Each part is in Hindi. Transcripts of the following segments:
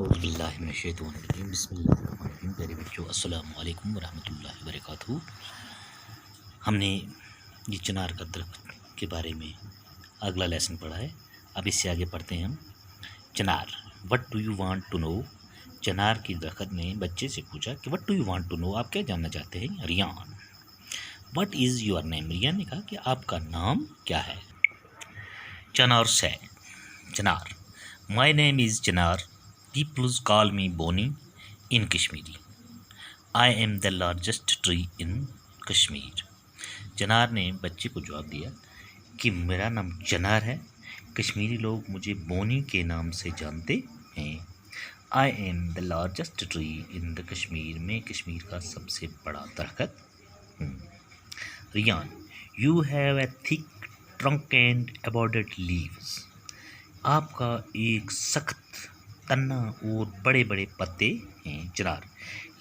औज़ुबिल्लाहिमिनश्शैतानिर्रजीम बिस्मिल्लाहिर्रहमानिर्रहीम। प्यारे बच्चों, अस्सलामु अलैकुम वरहमतुल्लाहि वबरकातुहू। हमने ये चिनार का दरख्त के बारे में अगला लेसन पढ़ा है। अब इससे आगे पढ़ते हैं हम। Chinar, what do you want to know. Chinar की दरख्त ने बच्चे से पूछा कि what do you want to know, आप क्या जानना चाहते हैं। Riyan, what is your name. Riyan ने कहा कि आपका नाम क्या है। चिनार से, Chinar, my name is Chinar, peoples call me Boni in Kashmiri, I am the largest tree in Kashmir. Chinar ने बच्चे को जवाब दिया कि मेरा नाम चिनार है, कश्मीरी लोग मुझे बोनी के नाम से जानते हैं। I am the largest tree in the Kashmir, मैं कश्मीर का सबसे बड़ा दरख्त हूँ। Riyan, you have a thick trunk and a broad leaves, आपका एक सख्त तना और बड़े बड़े पत्ते हैं। Chinar,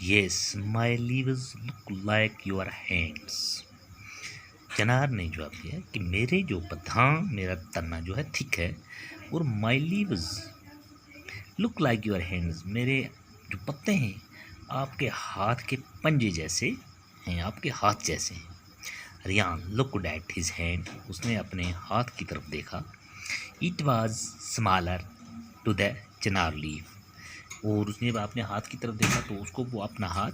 yes my leaves look like your hands. Chinar ने जवाब दिया कि मेरे जो मेरा तना जो है थिक है, और my leaves look like your hands, मेरे जो पत्ते हैं आपके हाथ के पंजे जैसे हैं, आपके हाथ जैसे हैं। Ryan looked at his hand, उसने अपने हाथ की तरफ देखा। It was smaller to the chinar leave, और उसने जब अपने हाथ की तरफ देखा तो उसको वो अपना हाथ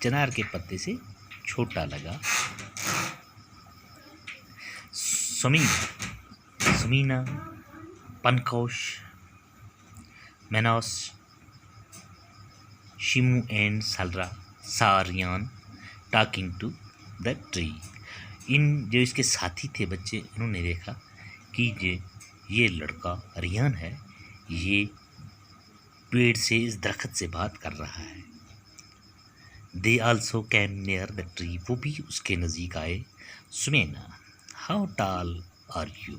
चिनार के पत्ते से छोटा लगा। सुमीना, पनकोश, मेनोस, शिमू and Salra saw Riyan talking to the tree. इन जो इसके साथी थे बच्चे, उन्होंने देखा कि ये लड़का रियान है, ये पेड़ से, इस दरख्त से बात कर रहा है। They also came near the tree, वो भी उसके नज़दीक आए। Sumaina, how tall are you.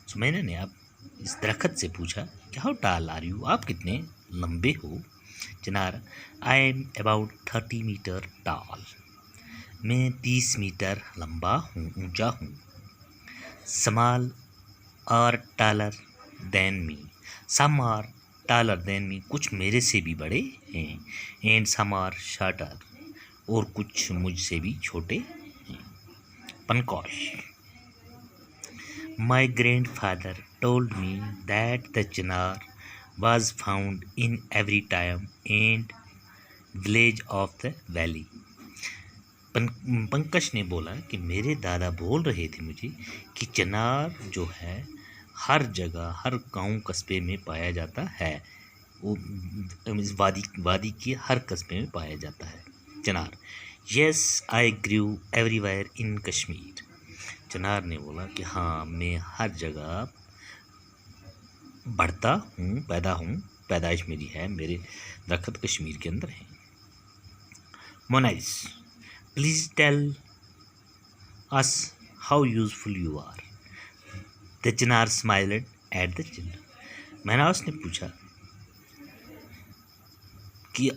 Sumaina ने अब इस दरख्त से पूछा कि हाउ टाल आर यू, आप कितने लंबे हो। Chinar, I am about 30 metre tall, मैं 30 मीटर लंबा हूँ, ऊंचा हूँ। Small are taller than me, some are taller than me, कुछ मेरे से भी बड़े हैं। एंड सम आर शॉर्टर, और कुछ मुझसे भी छोटे हैं। Pankosh, my grandfather told me that the Chinar was found in every town and village of the valley। Pankaj ने बोला कि मेरे दादा बोल रहे थे मुझे कि चिनार जो है हर जगह, हर गांव कस्बे में पाया जाता है, वो इस वादी के हर कस्बे में पाया जाता है। Chinar, yes I grew everywhere in Kashmir. Chinar ने बोला कि हाँ, मैं हर जगह बढ़ता हूँ, पैदाइश मेरी है, मेरे दरख्त कश्मीर के अंदर है। Monais, please tell us how useful you are. The Chinar smiled at the children. Monais ने पूछा कि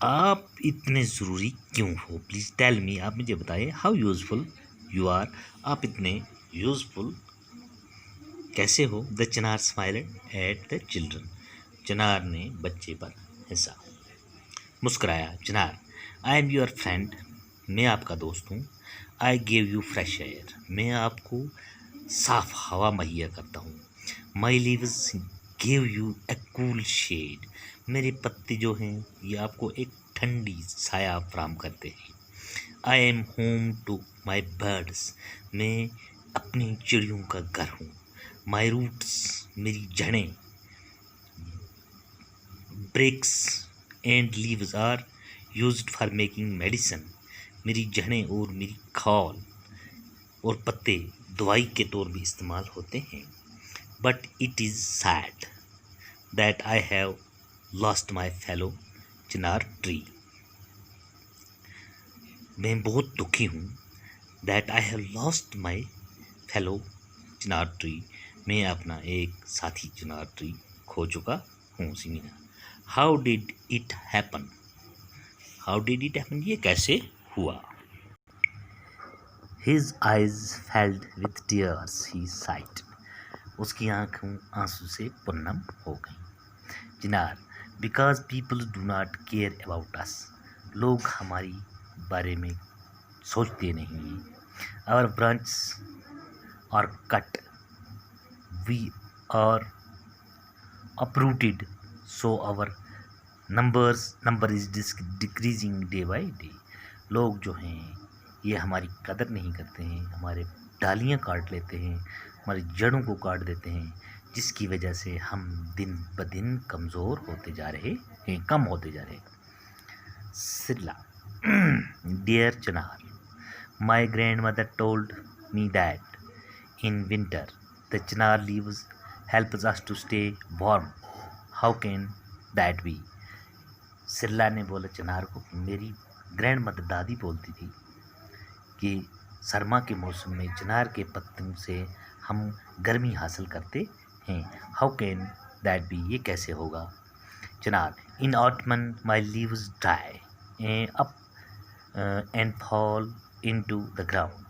आप इतने ज़रूरी क्यों हो। प्लीज़ टेल मी, आप मुझे बताइए, हाउ यूजफुल यू आर, आप इतने यूजफुल कैसे हो। The Chinar smiled at the children, Chinar ने बच्चे पर हंसा, मुस्कुराया। Chinar, I am your friend, मैं आपका दोस्त हूँ। I give you fresh air, मैं आपको साफ हवा मुहैया करता हूँ। My leaves give you a cool shade, मेरे पत्ते जो हैं ये आपको एक ठंडी साया फराहम करते हैं। I am home to my birds, मैं अपनी चिड़ियों का घर हूँ। माई रूट्स, मेरी जड़ें, barks and leaves are used for making medicine, मेरी जड़ें और मेरी खाल और पत्ते दवाई के तौर में इस्तेमाल होते हैं। But it is sad that I have lost my fellow Chinar tree, मैं बहुत दुखी हूँ। That I have lost my fellow Chinar tree, मैं अपना एक साथी चिनार ट्री खो चुका हूँ। Simina, how did it happen, how did it happen, ये कैसे हुआ। His eyes filled with tears, he sighed, उसकी आंखों आंसू से पूर्णम हो गई। Chinar, because people do not care about us, लोग हमारी बारे में सोचते नहीं। Our branch are cut, we are uprooted, so our number is decreasing day by day। लोग जो हैं ये हमारी कदर नहीं करते हैं, हमारे डालियाँ काट लेते हैं, हमारी जड़ों को काट देते हैं, जिसकी वजह से हम दिन ब दिन कमज़ोर होते जा रहे हैं, कम होते जा रहे हैं। Silla dear Chinar, my grandmother told me that in winter the Chinar leaves helps us to stay warm, how can that be? Silla ने बोला चिनार को, मेरी ग्रैंड मदर दादी बोलती थी कि सरमा के मौसम में चिनार के पत्तों से हम गर्मी हासिल करते हैं। हाउ कैन दैट बी, ये कैसे होगा? Chinar, in autumn my leaves dry up and fall into the ground.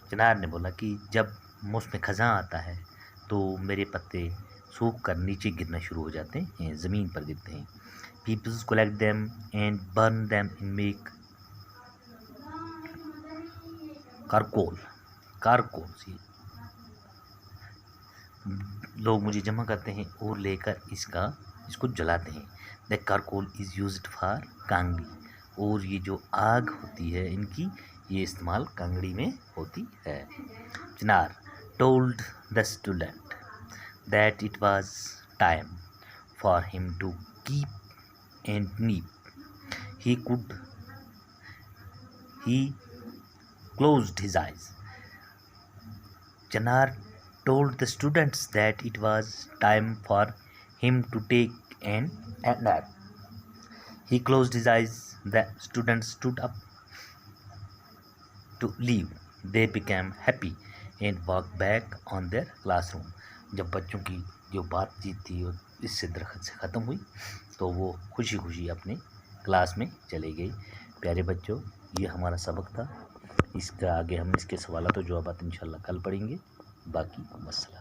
Chinar ने बोला कि जब मौसम खज़ां आता है तो मेरे पत्ते सूख कर नीचे गिरना शुरू हो जाते हैं, ज़मीन पर गिरते हैं। Peoples collect them and burn them in make charcoal सी, लोग मुझे जमा करते हैं और लेकर इसको जलाते हैं। The charcoal is used for kangri, और ये जो आग होती है इनकी, ये इस्तेमाल कांगड़ी में होती है। चिनार told the student that it was time for him to keep and nip. He closed his eyes. Chinar told the students that it was time for him to take a nap. He closed his eyes. The students stood up to leave. They became happy and walk back on their classroom। जब बच्चों की जो बातचीत थी वो इससे दरख्त से ख़त्म हुई तो वो खुशी खुशी अपने क्लास में चले गए। प्यारे बच्चों, ये हमारा सबक था। इसका आगे हम इसके सवालों तो जवाबात इंशाल्लाह कल पढ़ेंगे। बाकी मसला।